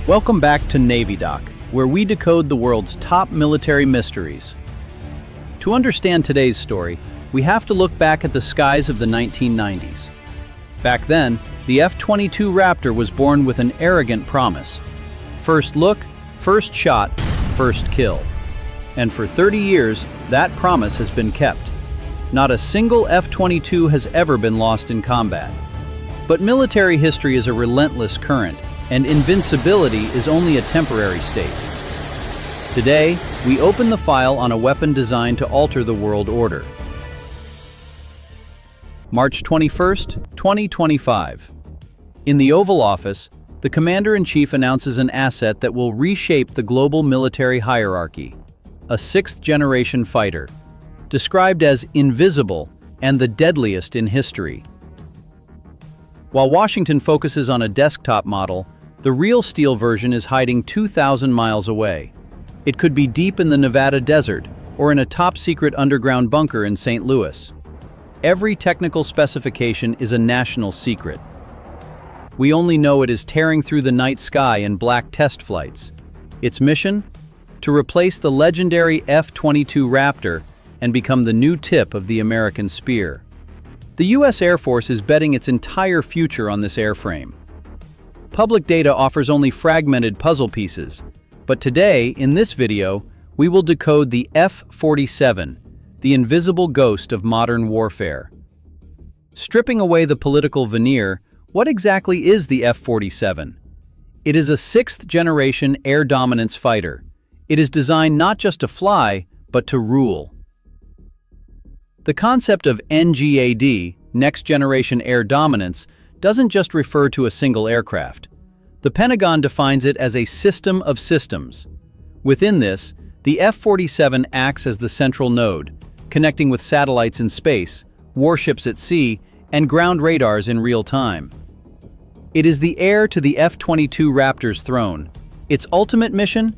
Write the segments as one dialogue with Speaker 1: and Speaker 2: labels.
Speaker 1: Welcome back to Navy Doc, where we decode the world's top military mysteries. To understand today's story, we have to look back at the skies of the 1990s. Back then, the F-22 Raptor was born with an arrogant promise. First look, first shot, first kill. And for 30 years, that promise has been kept. Not a single F-22 has ever been lost in combat. But military history is a relentless current, and invincibility is only a temporary state. Today, we open the file on a weapon designed to alter the world order. March 21st, 2025. In the Oval Office, the Commander-in-Chief announces an asset that will reshape the global military hierarchy, a sixth-generation fighter, described as invisible and the deadliest in history. While Washington focuses on a desktop model, the real steel version is hiding 2,000 miles away. It could be deep in the Nevada desert or in a top-secret underground bunker in St. Louis. Every technical specification is a national secret. We only know it is tearing through the night sky in black test flights. Its mission? To replace the legendary F-22 Raptor and become the new tip of the American spear. The U.S. Air Force is betting its entire future on this airframe. Public data offers only fragmented puzzle pieces, but today, in this video, we will decode the F-47, the invisible ghost of modern warfare. Stripping away the political veneer, what exactly is the F-47? It is a sixth-generation air dominance fighter. It is designed not just to fly, but to rule. The concept of NGAD, Next Generation Air Dominance, doesn't just refer to a single aircraft. The Pentagon defines it as a system of systems. Within this, the F-47 acts as the central node, connecting with satellites in space, warships at sea, and ground radars in real time. It is the heir to the F-22 Raptor's throne. Its ultimate mission?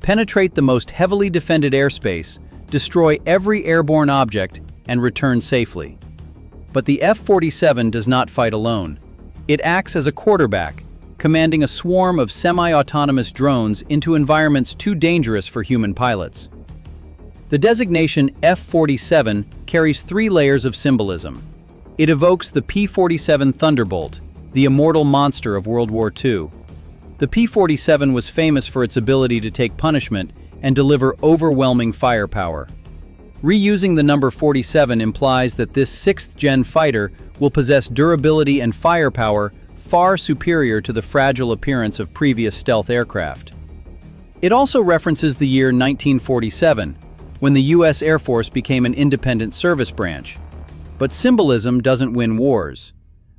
Speaker 1: Penetrate the most heavily defended airspace, destroy every airborne object, and return safely. But the F-47 does not fight alone. It acts as a quarterback, commanding a swarm of semi-autonomous drones into environments too dangerous for human pilots. The designation F-47 carries three layers of symbolism. It evokes the P-47 Thunderbolt, the immortal monster of World War II. The P-47 was famous for its ability to take punishment and deliver overwhelming firepower. Reusing the number 47 implies that this sixth-gen fighter will possess durability and firepower far superior to the fragile appearance of previous stealth aircraft. It also references the year 1947, when the U.S. Air Force became an independent service branch. But symbolism doesn't win wars.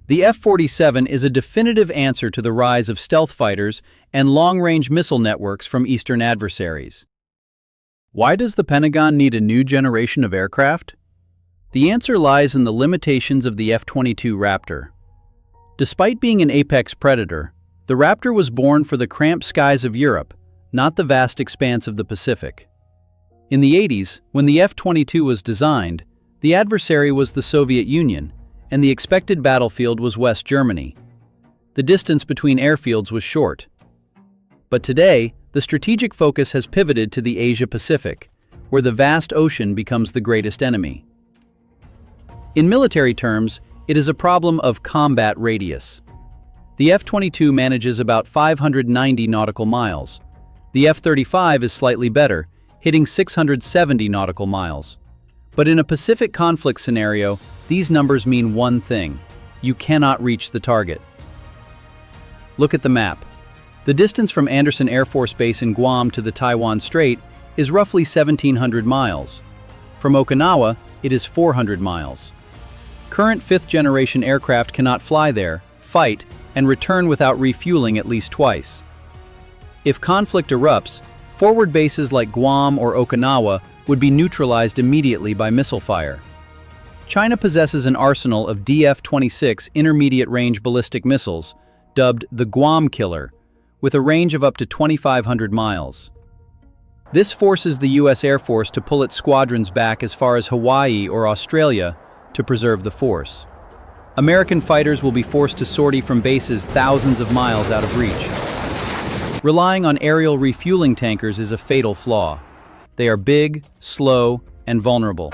Speaker 1: The F-47 is a definitive answer to the rise of stealth fighters and long-range missile networks from Eastern adversaries. Why does the Pentagon need a new generation of aircraft? The answer lies in the limitations of the F-22 Raptor. Despite being an apex predator, the Raptor was born for the cramped skies of Europe, not the vast expanse of the Pacific. In the 80s, when the F-22 was designed, the adversary was the Soviet Union, and the expected battlefield was West Germany. The distance between airfields was short. But today, the strategic focus has pivoted to the Asia-Pacific, where the vast ocean becomes the greatest enemy. In military terms, it is a problem of combat radius. The F-22 manages about 590 nautical miles. The F-35 is slightly better, hitting 670 nautical miles. But in a Pacific conflict scenario, these numbers mean one thing: you cannot reach the target. Look at the map. The distance from Andersen Air Force Base in Guam to the Taiwan Strait is roughly 1,700 miles. From Okinawa, it is 400 miles. Current fifth-generation aircraft cannot fly there, fight, and return without refueling at least twice. If conflict erupts, forward bases like Guam or Okinawa would be neutralized immediately by missile fire. China possesses an arsenal of DF-26 intermediate-range ballistic missiles, dubbed the Guam Killer, with a range of up to 2,500 miles. This forces the U.S. Air Force to pull its squadrons back as far as Hawaii or Australia to preserve the force. American fighters will be forced to sortie from bases thousands of miles out of reach. Relying on aerial refueling tankers is a fatal flaw. They are big, slow, and vulnerable.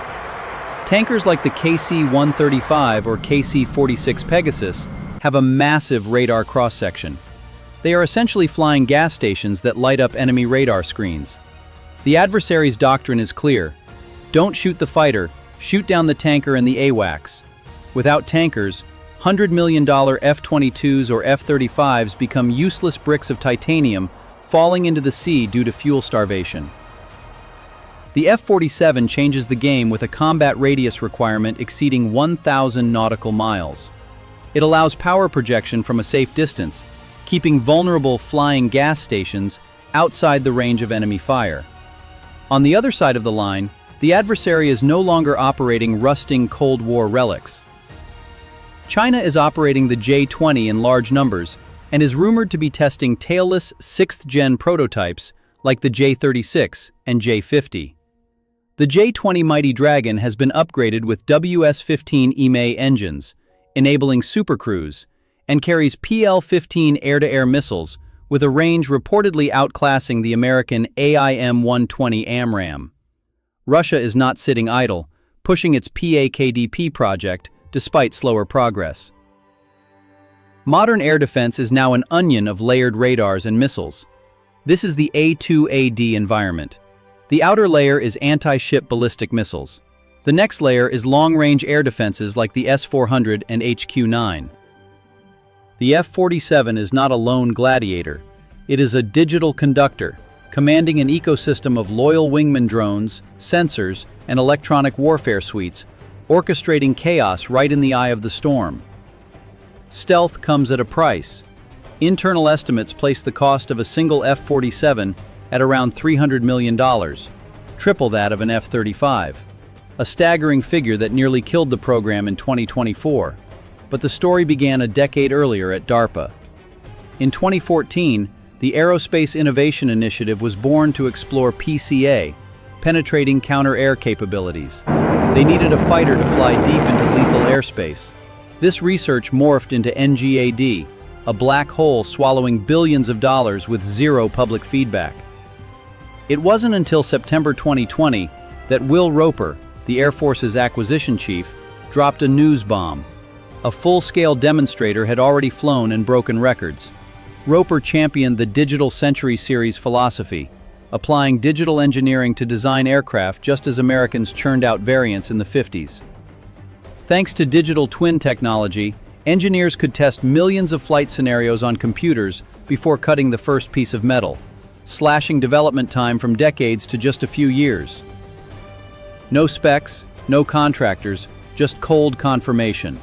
Speaker 1: Tankers like the KC-135 or KC-46 Pegasus have a massive radar cross-section. They are essentially flying gas stations that light up enemy radar screens. The adversary's doctrine is clear. Don't shoot the fighter, shoot down the tanker and the AWACS. Without tankers, $100 million F-22s or F-35s become useless bricks of titanium falling into the sea due to fuel starvation. The F-47 changes the game with a combat radius requirement exceeding 1,000 nautical miles. It allows power projection from a safe distance, keeping vulnerable flying gas stations outside the range of enemy fire. On the other side of the line, the adversary is no longer operating rusting Cold War relics. China is operating the J-20 in large numbers and is rumored to be testing tailless 6th-gen prototypes like the J-36 and J-50. The J-20 Mighty Dragon has been upgraded with WS-15 EME engines, enabling supercruise, and carries PL-15 air-to-air missiles with a range reportedly outclassing the American AIM-120 AMRAAM. Russia is not sitting idle, pushing its PAKDP project despite slower progress. Modern air defense is now an onion of layered radars and missiles. This is the A2AD environment. The outer layer is anti-ship ballistic missiles. The next layer is long-range air defenses like the S-400 and HQ-9. The F-47 is not a lone gladiator. It is a digital conductor, commanding an ecosystem of loyal wingman drones, sensors, and electronic warfare suites, orchestrating chaos right in the eye of the storm. Stealth comes at a price. Internal estimates place the cost of a single F-47 at around $300 million, triple that of an F-35. A staggering figure that nearly killed the program in 2024. But the story began a decade earlier at DARPA. In 2014, the Aerospace Innovation Initiative was born to explore PCA, penetrating counter-air capabilities. They needed a fighter to fly deep into lethal airspace. This research morphed into NGAD, a black hole swallowing billions of dollars with zero public feedback. It wasn't until September 2020 that Will Roper, the Air Force's acquisition chief, dropped a news bomb. A full-scale demonstrator had already flown and broken records. Roper championed the Digital Century Series philosophy, applying digital engineering to design aircraft just as Americans churned out variants in the 50s. Thanks to digital twin technology, engineers could test millions of flight scenarios on computers before cutting the first piece of metal, slashing development time from decades to just a few years. No specs, no contractors, just cold confirmation.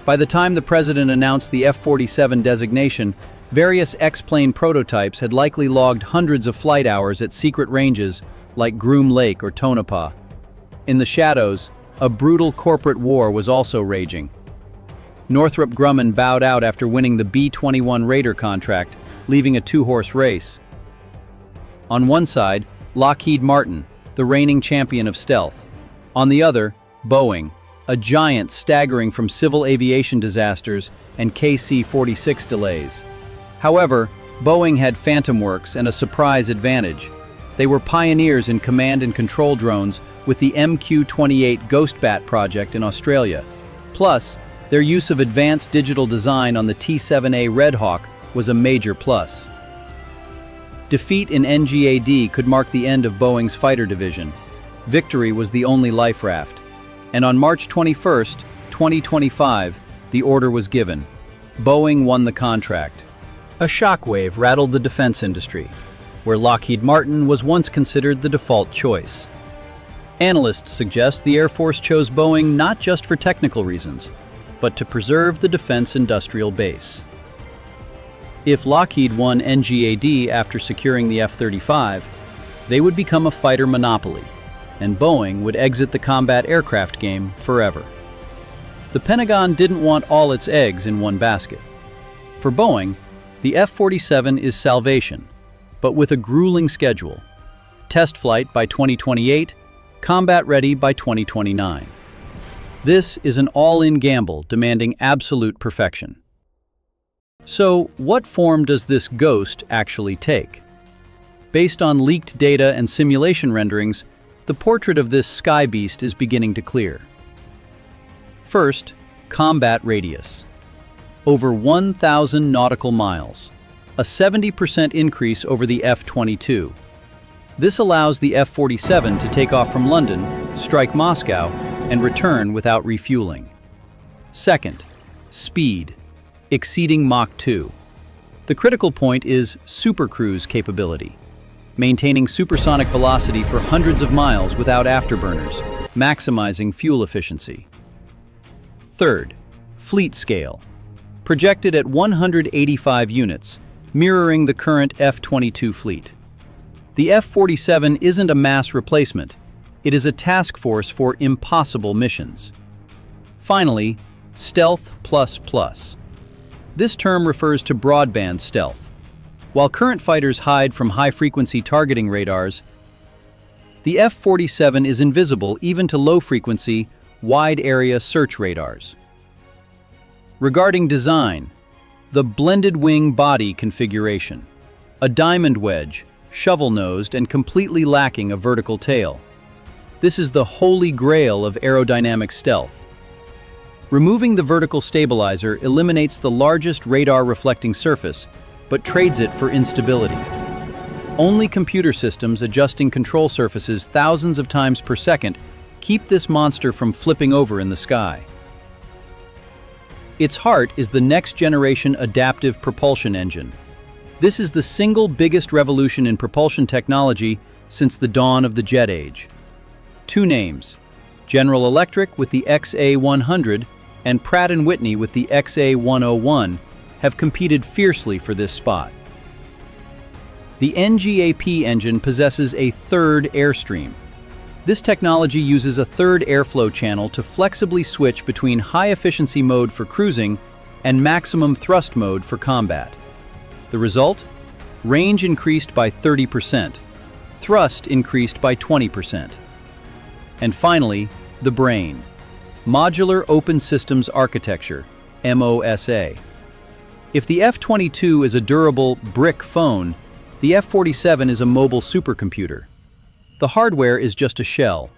Speaker 1: By the time the president announced the F-47 designation, various X-plane prototypes had likely logged hundreds of flight hours at secret ranges like Groom Lake or Tonopah. In the shadows, a brutal corporate war was also raging. Northrop Grumman bowed out after winning the B-21 Raider contract, leaving a two-horse race. On one side, Lockheed Martin, the reigning champion of stealth. On the other, Boeing, a giant staggering from civil aviation disasters and KC-46 delays. However, Boeing had Phantom Works and a surprise advantage. They were pioneers in command and control drones with the MQ-28 Ghostbat project in Australia. Plus, their use of advanced digital design on the T-7A Red Hawk was a major plus. Defeat in NGAD could mark the end of Boeing's fighter division. Victory was the only life raft. And on March 21, 2025, the order was given. Boeing won the contract. A shockwave rattled the defense industry, where Lockheed Martin was once considered the default choice. Analysts suggest the Air Force chose Boeing not just for technical reasons, but to preserve the defense industrial base. If Lockheed won NGAD after securing the F-35, they would become a fighter monopoly, and Boeing would exit the combat aircraft game forever. The Pentagon didn't want all its eggs in one basket. For Boeing, the F-47 is salvation, but with a grueling schedule. Test flight by 2028, combat ready by 2029. This is an all-in gamble demanding absolute perfection. So, what form does this ghost actually take? Based on leaked data and simulation renderings, the portrait of this sky beast is beginning to clear. First, combat radius. Over 1,000 nautical miles, a 70% increase over the F-22. This allows the F-47 to take off from London, strike Moscow, and return without refueling. Second, speed, exceeding Mach 2. The critical point is supercruise capability, maintaining supersonic velocity for hundreds of miles without afterburners, maximizing fuel efficiency. Third, fleet scale, projected at 185 units, mirroring the current F-22 fleet. The F-47 isn't a mass replacement, it is a task force for impossible missions. Finally, stealth plus. This term refers to broadband stealth. While current fighters hide from high-frequency targeting radars, the F-47 is invisible even to low-frequency, wide-area search radars. Regarding design, the blended wing body configuration. A diamond wedge, shovel-nosed and completely lacking a vertical tail. This is the holy grail of aerodynamic stealth. Removing the vertical stabilizer eliminates the largest radar-reflecting surface, but trades it for instability. Only computer systems adjusting control surfaces thousands of times per second keep this monster from flipping over in the sky. Its heart is the next-generation adaptive propulsion engine. This is the single biggest revolution in propulsion technology since the dawn of the jet age. Two names, General Electric with the XA-100 and Pratt & Whitney with the XA-101, have competed fiercely for this spot. The NGAP engine possesses a third airstream. This technology uses a third airflow channel to flexibly switch between high-efficiency mode for cruising and maximum thrust mode for combat. The result? Range increased by 30%, thrust increased by 20%. And finally, the brain. Modular Open Systems Architecture, MOSA. If the F-22 is a durable brick phone, the F-47 is a mobile supercomputer. The hardware is just a shell.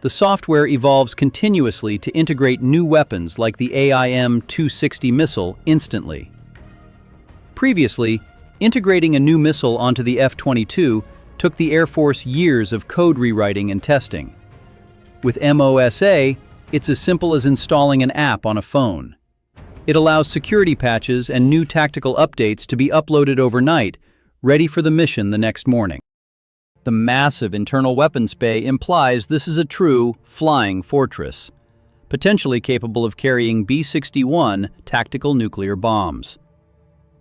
Speaker 1: The software evolves continuously to integrate new weapons like the AIM-260 missile instantly. Previously, integrating a new missile onto the F-22 took the Air Force years of code rewriting and testing. With MOSA, it's as simple as installing an app on a phone. It allows security patches and new tactical updates to be uploaded overnight, ready for the mission the next morning. The massive internal weapons bay implies this is a true flying fortress, potentially capable of carrying B-61 tactical nuclear bombs.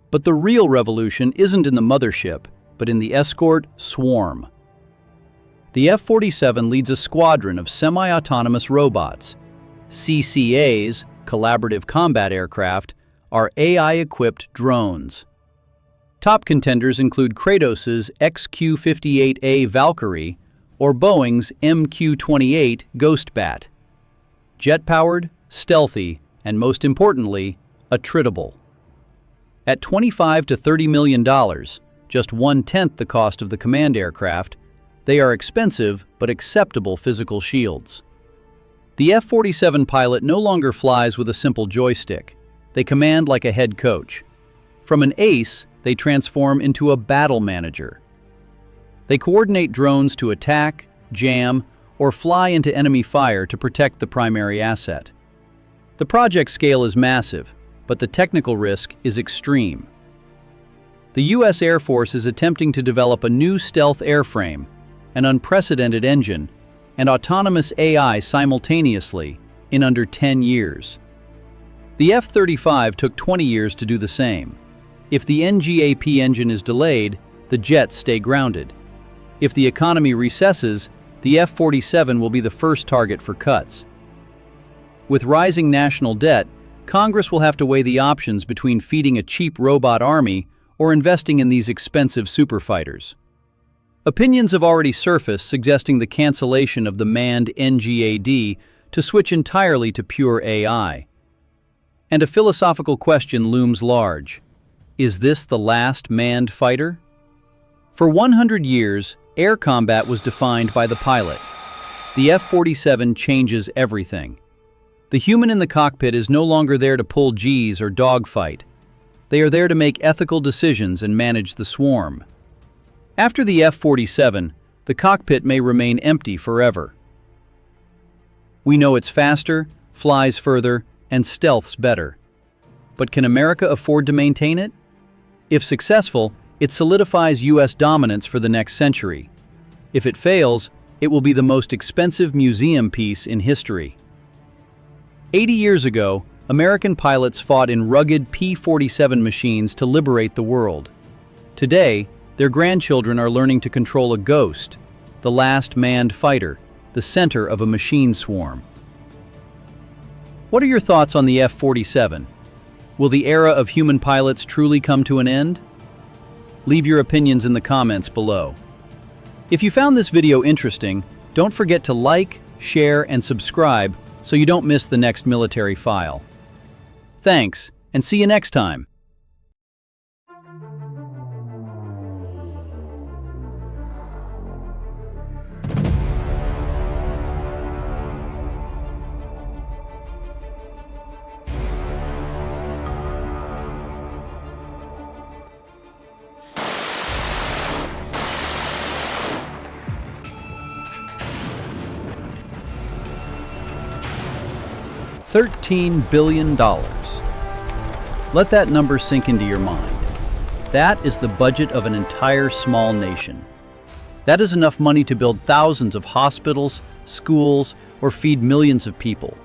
Speaker 1: But the real revolution isn't in the mothership, but in the escort swarm. The F-47 leads a squadron of semi-autonomous robots. CCAs, Collaborative Combat Aircraft, are AI-equipped drones. Top contenders include Kratos' XQ-58A Valkyrie or Boeing's MQ-28 Ghostbat. Jet-powered, stealthy, and most importantly, attritable. At $25 to $30 million, just 1/10 the cost of the command aircraft, they are expensive but acceptable physical shields. The F-47 pilot no longer flies with a simple joystick. They command like a head coach. From an ace, they transform into a battle manager. They coordinate drones to attack, jam, or fly into enemy fire to protect the primary asset. The project scale is massive, but the technical risk is extreme. The U.S. Air Force is attempting to develop a new stealth airframe, an unprecedented engine, and autonomous AI simultaneously in under 10 years. The F-35 took 20 years to do the same. If the NGAP engine is delayed, the jets stay grounded. If the economy recesses, the F-47 will be the first target for cuts. With rising national debt, Congress will have to weigh the options between feeding a cheap robot army or investing in these expensive superfighters. Opinions have already surfaced suggesting the cancellation of the manned NGAD to switch entirely to pure AI. And a philosophical question looms large. Is this the last manned fighter? For 100 years, air combat was defined by the pilot. The F-47 changes everything. The human in the cockpit is no longer there to pull G's or dogfight. They are there to make ethical decisions and manage the swarm. After the F-47, the cockpit may remain empty forever. We know it's faster, flies further, and stealths better. But can America afford to maintain it? If successful, it solidifies U.S. dominance for the next century. If it fails, it will be the most expensive museum piece in history. 80 years ago, American pilots fought in rugged P-47 machines to liberate the world. Today, their grandchildren are learning to control a ghost, the last manned fighter, the center of a machine swarm. What are your thoughts on the F-47? Will the era of human pilots truly come to an end? Leave your opinions in the comments below. If you found this video interesting, don't forget to like, share, and subscribe so you don't miss the next military file. Thanks, and see you next time. $13 billion. Let that number sink into your mind. That is the budget of an entire small nation. That is enough money to build thousands of hospitals, schools, or feed millions of people.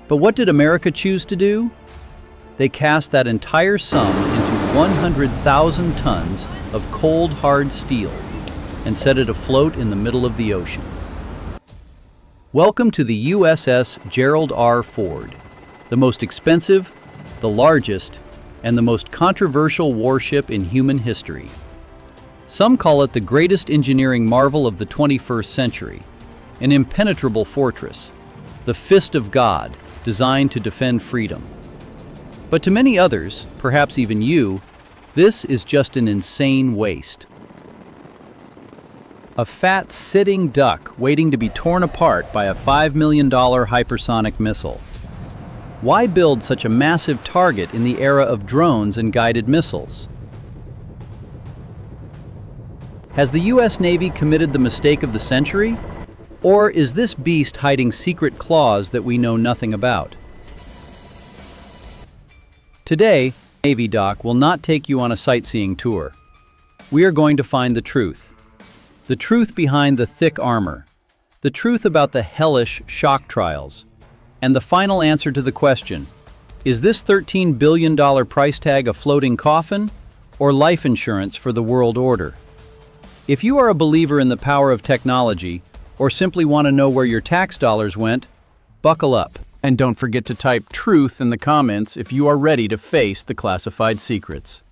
Speaker 1: But what did America choose to do? They cast that entire sum into 100,000 tons of cold, hard steel and set it afloat in the middle of the ocean. Welcome to the USS Gerald R. Ford, the most expensive, the largest, and the most controversial warship in human history. Some call it the greatest engineering marvel of the 21st century, an impenetrable fortress, the fist of God, designed to defend freedom. But to many others, perhaps even you, this is just an insane waste. A fat sitting duck waiting to be torn apart by a $5 million hypersonic missile. Why build such a massive target in the era of drones and guided missiles? Has the US Navy committed the mistake of the century? Or is this beast hiding secret claws that we know nothing about? Today, Navy Doc will not take you on a sightseeing tour. We are going to find the truth. The truth behind the thick armor, the truth about the hellish shock trials, and the final answer to the question, is this $13 billion price tag a floating coffin or life insurance for the world order? If you are a believer in the power of technology or simply want to know where your tax dollars went, buckle up. And don't forget to type truth in the comments if you are ready to face the classified secrets.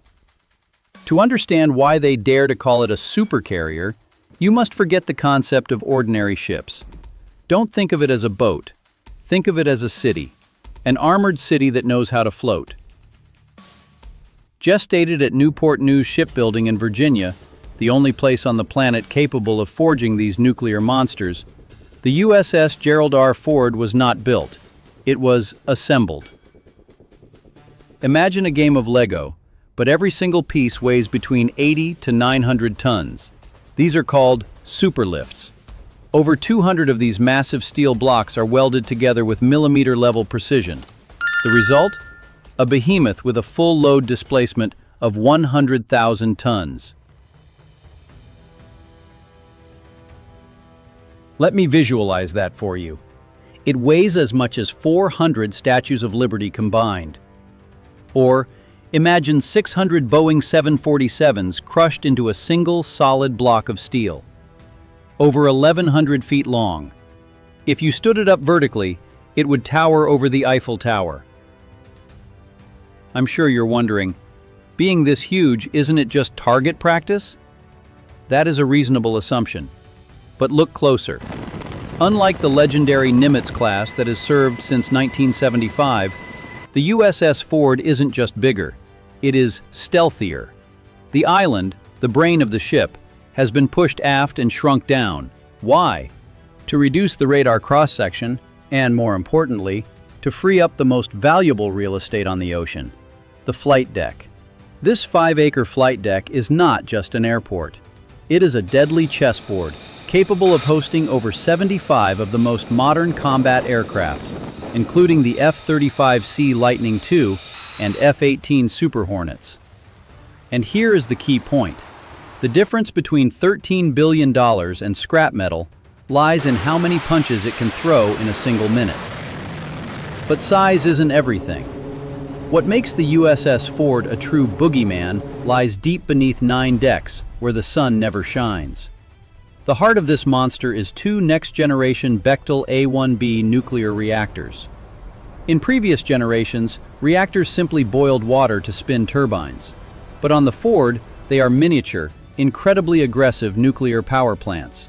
Speaker 1: To understand why they dare to call it a supercarrier, you must forget the concept of ordinary ships. Don't think of it as a boat. Think of it as a city, an armored city that knows how to float. Gestated at Newport News Shipbuilding in Virginia, the only place on the planet capable of forging these nuclear monsters, the USS Gerald R. Ford was not built. It was assembled. Imagine a game of Lego, but every single piece weighs between 80 to 900 tons. These are called superlifts. Over 200 of these massive steel blocks are welded together with millimeter-level precision. The result? A behemoth with a full load displacement of 100,000 tons. Let me visualize that for you. It weighs as much as 400 Statues of Liberty combined. Or, imagine 600 Boeing 747s crushed into a single solid block of steel. Over 1,100 feet long. If you stood it up vertically, it would tower over the Eiffel Tower. I'm sure you're wondering, being this huge, isn't it just target practice? That is a reasonable assumption. But look closer. Unlike the legendary Nimitz class that has served since 1975, the USS Ford isn't just bigger. it is stealthier. The island, the brain of the ship, has been pushed aft and shrunk down. Why? To reduce the radar cross-section, and more importantly, to free up the most valuable real estate on the ocean, the flight deck. This 5-acre flight deck is not just an airport. It is a deadly chessboard, capable of hosting over 75 of the most modern combat aircraft, including the F-35C Lightning II and F-18 Super Hornets. And here is the key point. The difference between $13 billion and scrap metal lies in how many punches it can throw in a single minute. But size isn't everything. What makes the USS Ford a true boogeyman lies deep beneath 9 decks, where the sun never shines. The heart of this monster is 2 next-generation Bechtel A-1B nuclear reactors. In previous generations, reactors simply boiled water to spin turbines. But on the Ford, they are miniature, incredibly aggressive nuclear power plants.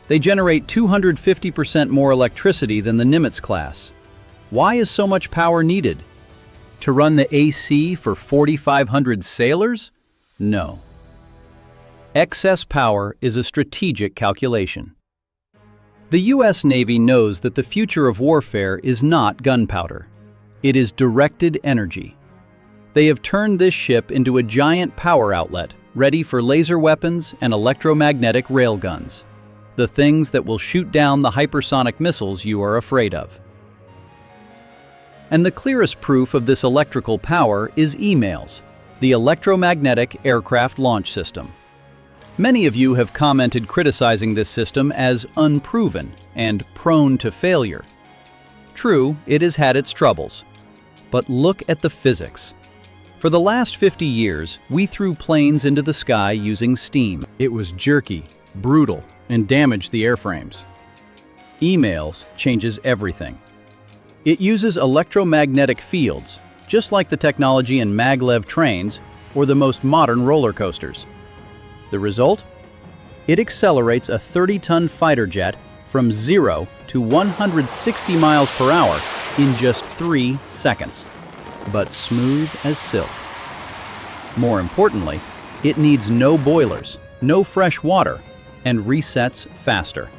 Speaker 1: They generate 250% more electricity than the Nimitz class. Why is so much power needed? To run the AC for 4,500 sailors? No. Excess power is a strategic calculation. The U.S. Navy knows that the future of warfare is not gunpowder. It is directed energy. They have turned this ship into a giant power outlet, ready for laser weapons and electromagnetic railguns, the things that will shoot down the hypersonic missiles you are afraid of. And the clearest proof of this electrical power is EMALS, the Electromagnetic Aircraft Launch System. Many of you have commented criticizing this system as unproven and prone to failure. True, it has had its troubles. But look at the physics. For the last 50 years, we threw planes into the sky using steam. It was jerky, brutal, and damaged the airframes. EMALS changes everything. It uses electromagnetic fields, just like the technology in maglev trains or the most modern roller coasters. The result? It accelerates a 30-ton fighter jet from 0 to 160 miles per hour in just 3 seconds, but smooth as silk. More importantly, it needs no boilers, no fresh water, and resets faster.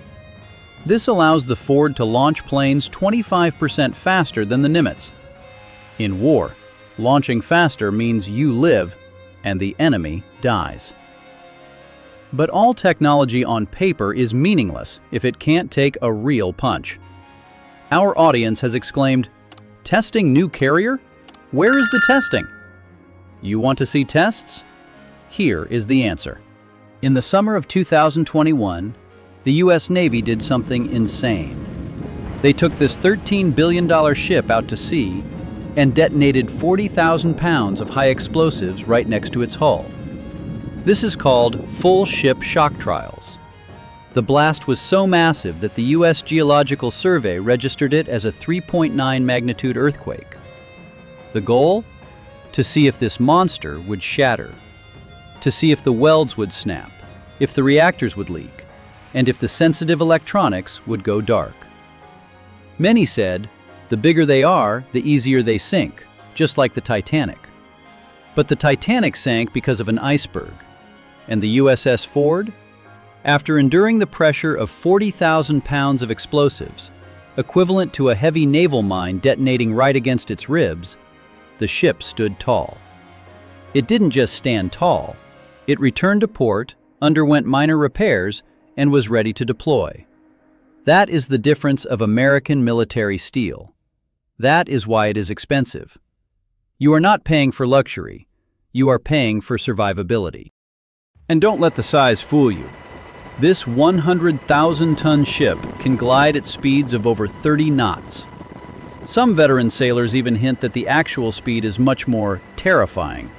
Speaker 1: This allows the Ford to launch planes 25% faster than the Nimitz. In war, launching faster means you live and the enemy dies. But all technology on paper is meaningless if it can't take a real punch. Our audience has exclaimed, "Testing new carrier? Where is the testing?" You want to see tests? Here is the answer. In the summer of 2021, the U.S. Navy did something insane. They took this $13 billion ship out to sea and detonated 40,000 pounds of high explosives right next to its hull. This is called full ship shock trials. The blast was so massive that the U.S. Geological Survey registered it as a 3.9 magnitude earthquake. The goal? To see if this monster would shatter, to see if the welds would snap, if the reactors would leak, and if the sensitive electronics would go dark. Many said, the bigger they are, the easier they sink, just like the Titanic. But the Titanic sank because of an iceberg. And the USS Ford? After enduring the pressure of 40,000 pounds of explosives, equivalent to a heavy naval mine detonating right against its ribs, the ship stood tall. It didn't just stand tall. It returned to port, underwent minor repairs, and was ready to deploy. That is the difference of American military steel. That is why it is expensive. You are not paying for luxury. You are paying for survivability. And don't let the size fool you. This 100,000-ton ship can glide at speeds of over 30 knots. Some veteran sailors even hint that the actual speed is much more terrifying,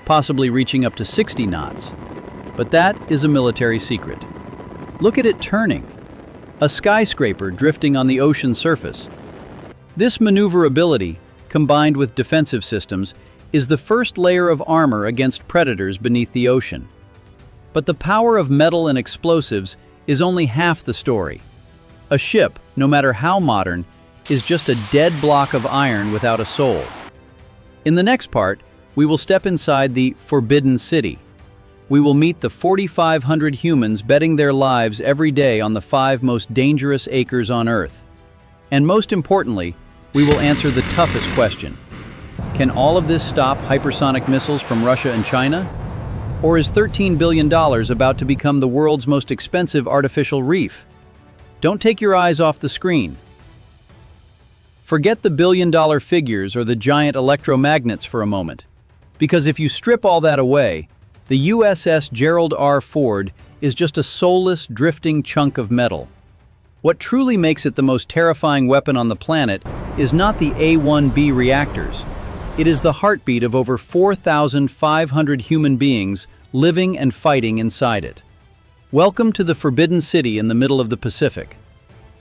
Speaker 1: possibly reaching up to 60 knots. But that is a military secret. Look at it turning. A skyscraper drifting on the ocean surface. This maneuverability, combined with defensive systems, is the first layer of armor against predators beneath the ocean. But the power of metal and explosives is only half the story. A ship, no matter how modern, is just a dead block of iron without a soul. In the next part, we will step inside the Forbidden City. We will meet the 4,500 humans betting their lives every day on the 5 most dangerous acres on Earth. And most importantly, we will answer the toughest question. Can all of this stop hypersonic missiles from Russia and China? Or is $13 billion about to become the world's most expensive artificial reef? Don't take your eyes off the screen. Forget the billion-dollar figures or the giant electromagnets for a moment. Because if you strip all that away, the USS Gerald R. Ford is just a soulless, drifting chunk of metal. What truly makes it the most terrifying weapon on the planet is not the A-1B reactors. It is the heartbeat of over 4,500 human beings living and fighting inside it. Welcome to the Forbidden City in the middle of the Pacific.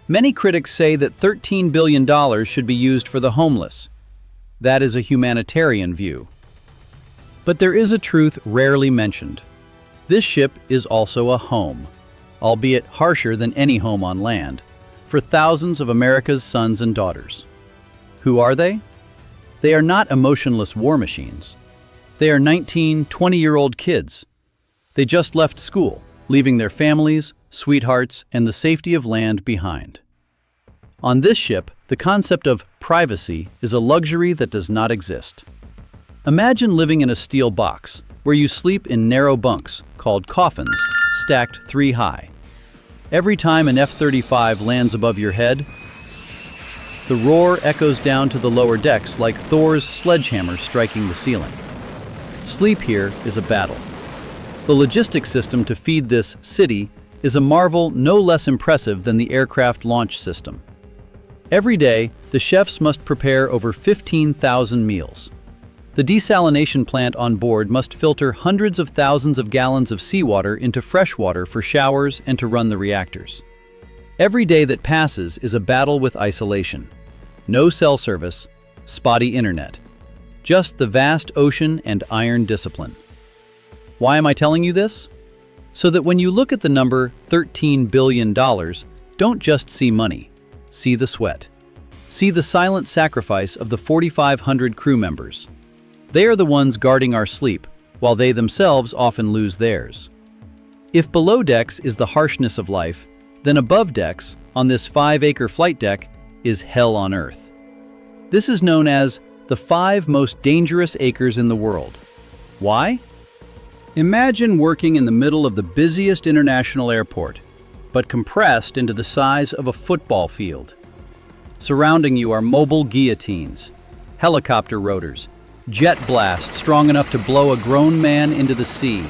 Speaker 1: Many critics say that $13 billion should be used for the homeless. That is a humanitarian view. But there is a truth rarely mentioned. This ship is also a home, albeit harsher than any home on land, for thousands of America's sons and daughters. Who are they? They are not emotionless war machines. They are 19, 20-year-old kids. They just left school, leaving their families, sweethearts, and the safety of land behind. On this ship, the concept of privacy is a luxury that does not exist. Imagine living in a steel box, where you sleep in narrow bunks, called coffins, stacked 3 high. Every time an F-35 lands above your head, the roar echoes down to the lower decks like Thor's sledgehammer striking the ceiling. Sleep here is a battle. The logistics system to feed this city is a marvel no less impressive than the aircraft launch system. Every day, the chefs must prepare over 15,000 meals. The desalination plant on board must filter hundreds of thousands of gallons of seawater into fresh water for showers and to run the reactors. Every day that passes is a battle with isolation. No cell service, spotty internet. Just the vast ocean and iron discipline. Why am I telling you this? So that when you look at the number $13 billion, don't just see money. See the sweat. See the silent sacrifice of the 4,500 crew members. They are the ones guarding our sleep, while they themselves often lose theirs. If below decks is the harshness of life, then above decks, on this 5-acre flight deck, is hell on Earth. This is known as the 5 most dangerous acres in the world. Why? Imagine working in the middle of the busiest international airport, but compressed into the size of a football field. Surrounding you are mobile guillotines, helicopter rotors, jet blast strong enough to blow a grown man into the sea,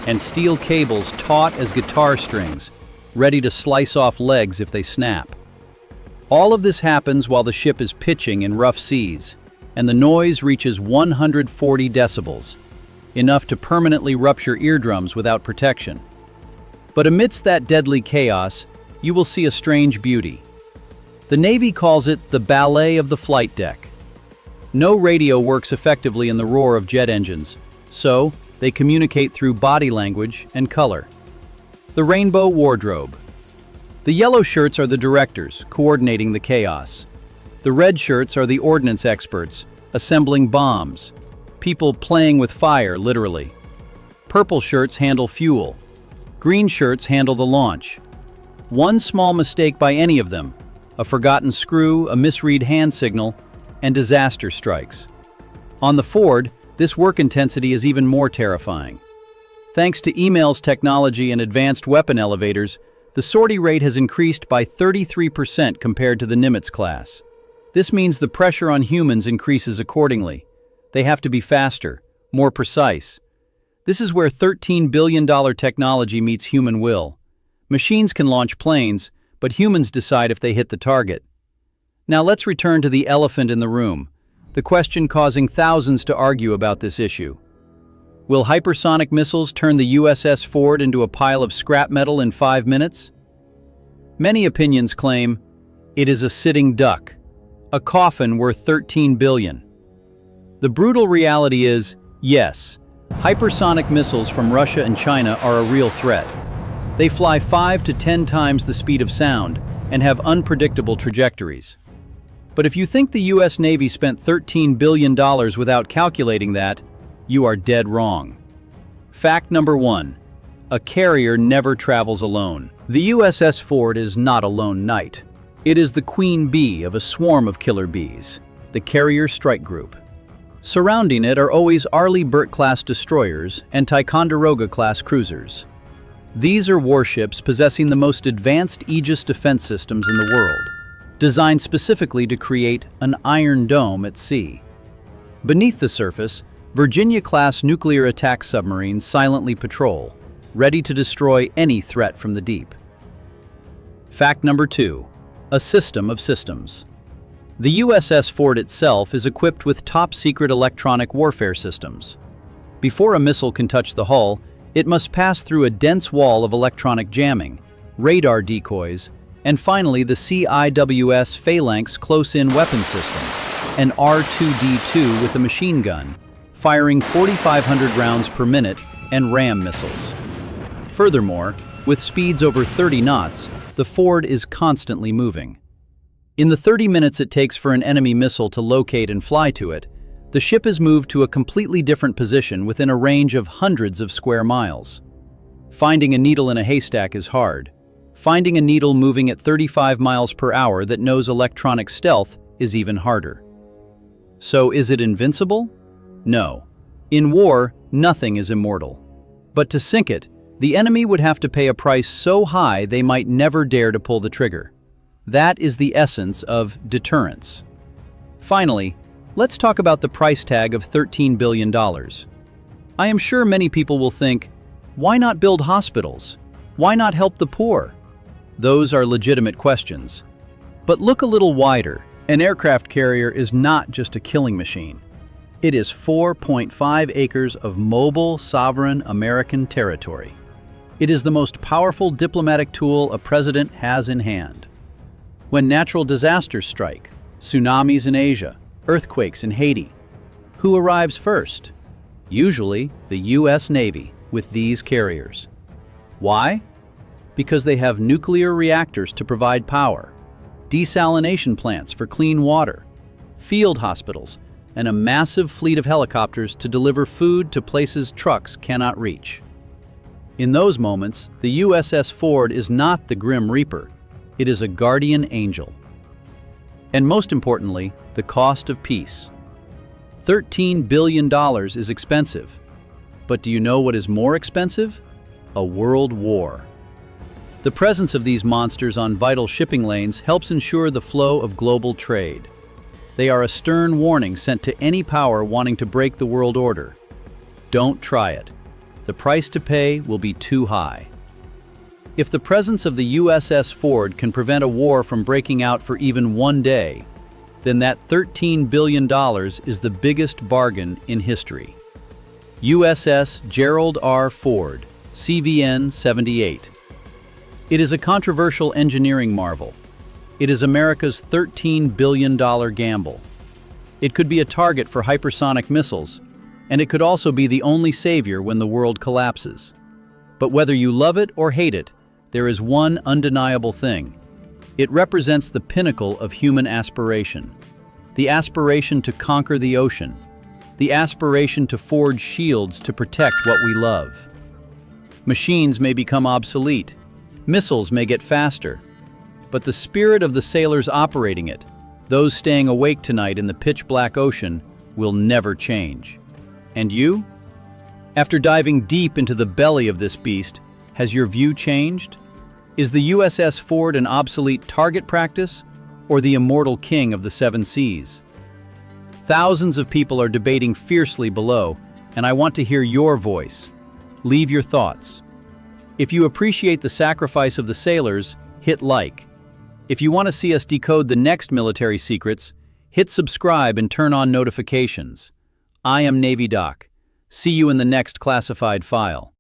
Speaker 1: and steel cables taut as guitar strings, ready to slice off legs if they snap. All of this happens while the ship is pitching in rough seas, and the noise reaches 140 decibels, enough to permanently rupture eardrums without protection. But amidst that deadly chaos, you will see a strange beauty. The Navy calls it the ballet of the flight deck. No radio works effectively in the roar of jet engines, so they communicate through body language and color. The rainbow wardrobe. The yellow shirts are the directors, coordinating the chaos. The red shirts are the ordnance experts, assembling bombs. People playing with fire, literally. Purple shirts handle fuel. Green shirts handle the launch. One small mistake by any of them, a forgotten screw, a misread hand signal, and disaster strikes. On the Ford, this work intensity is even more terrifying. Thanks to emails technology and advanced weapon elevators, the sortie rate has increased by 33% compared to the Nimitz class. This means the pressure on humans increases accordingly. They have to be faster, more precise. This is where $13 billion technology meets human will. Machines can launch planes, but humans decide if they hit the target. Now let's return to the elephant in the room, the question causing thousands to argue about this issue. Will hypersonic missiles turn the USS Ford into a pile of scrap metal in 5 minutes? Many opinions claim it is a sitting duck, a coffin worth $13 billion. The brutal reality is, yes, hypersonic missiles from Russia and China are a real threat. They fly 5 to 10 times the speed of sound and have unpredictable trajectories. But if you think the US Navy spent $13 billion without calculating that, you are dead wrong. Fact number 1. A carrier never travels alone. The USS Ford is not a lone knight. It is the queen bee of a swarm of killer bees, the Carrier Strike Group. Surrounding it are always Arleigh Burke-class destroyers and Ticonderoga-class cruisers. These are warships possessing the most advanced Aegis defense systems in the world, designed specifically to create an iron dome at sea. Beneath the surface, Virginia-class nuclear attack submarines silently patrol, ready to destroy any threat from the deep. Fact number 2. A system of systems. The USS Ford itself is equipped with top-secret electronic warfare systems. Before a missile can touch the hull, it must pass through a dense wall of electronic jamming, radar decoys, and finally the CIWS Phalanx Close-In Weapon System, an R2-D2 with a machine gun, firing 4,500 rounds per minute and RAM missiles. Furthermore, with speeds over 30 knots, the Ford is constantly moving. In the 30 minutes it takes for an enemy missile to locate and fly to it, the ship is moved to a completely different position within a range of hundreds of square miles. Finding a needle in a haystack is hard. Finding a needle moving at 35 miles per hour that knows electronic stealth is even harder. So is it invincible? No. In war, nothing is immortal. But to sink it, the enemy would have to pay a price so high they might never dare to pull the trigger. That is the essence of deterrence. Finally, let's talk about the price tag of $13 billion. I am sure many people will think, why not build hospitals? Why not help the poor? Those are legitimate questions. But look a little wider. An aircraft carrier is not just a killing machine. It is 4.5 acres of mobile, sovereign American territory. It is the most powerful diplomatic tool a president has in hand. When natural disasters strike, tsunamis in Asia, earthquakes in Haiti, who arrives first? Usually the US Navy with these carriers. Why? Because they have nuclear reactors to provide power, desalination plants for clean water, field hospitals, and a massive fleet of helicopters to deliver food to places trucks cannot reach. In those moments, the USS Ford is not the Grim Reaper, it is a guardian angel. And most importantly, the cost of peace. $13 billion is expensive. But do you know what is more expensive? A world war. The presence of these monsters on vital shipping lanes helps ensure the flow of global trade. They are a stern warning sent to any power wanting to break the world order. Don't try it. The price to pay will be too high. If the presence of the USS Ford can prevent a war from breaking out for even one day, then that $13 billion is the biggest bargain in history. USS Gerald R. Ford, CVN 78. It is a controversial engineering marvel. It is America's $13 billion gamble. It could be a target for hypersonic missiles, and it could also be the only savior when the world collapses. But whether you love it or hate it, there is one undeniable thing. It represents the pinnacle of human aspiration. The aspiration to conquer the ocean. The aspiration to forge shields to protect what we love. Machines may become obsolete. Missiles may get faster. But the spirit of the sailors operating it, those staying awake tonight in the pitch-black ocean, will never change. And you? After diving deep into the belly of this beast, has your view changed? Is the USS Ford an obsolete target practice, or the immortal king of the seven seas? Thousands of people are debating fiercely below, and I want to hear your voice. Leave your thoughts. If you appreciate the sacrifice of the sailors, hit like. If you want to see us decode the next military secrets, hit subscribe and turn on notifications. I am Navy Doc. See you in the next classified file.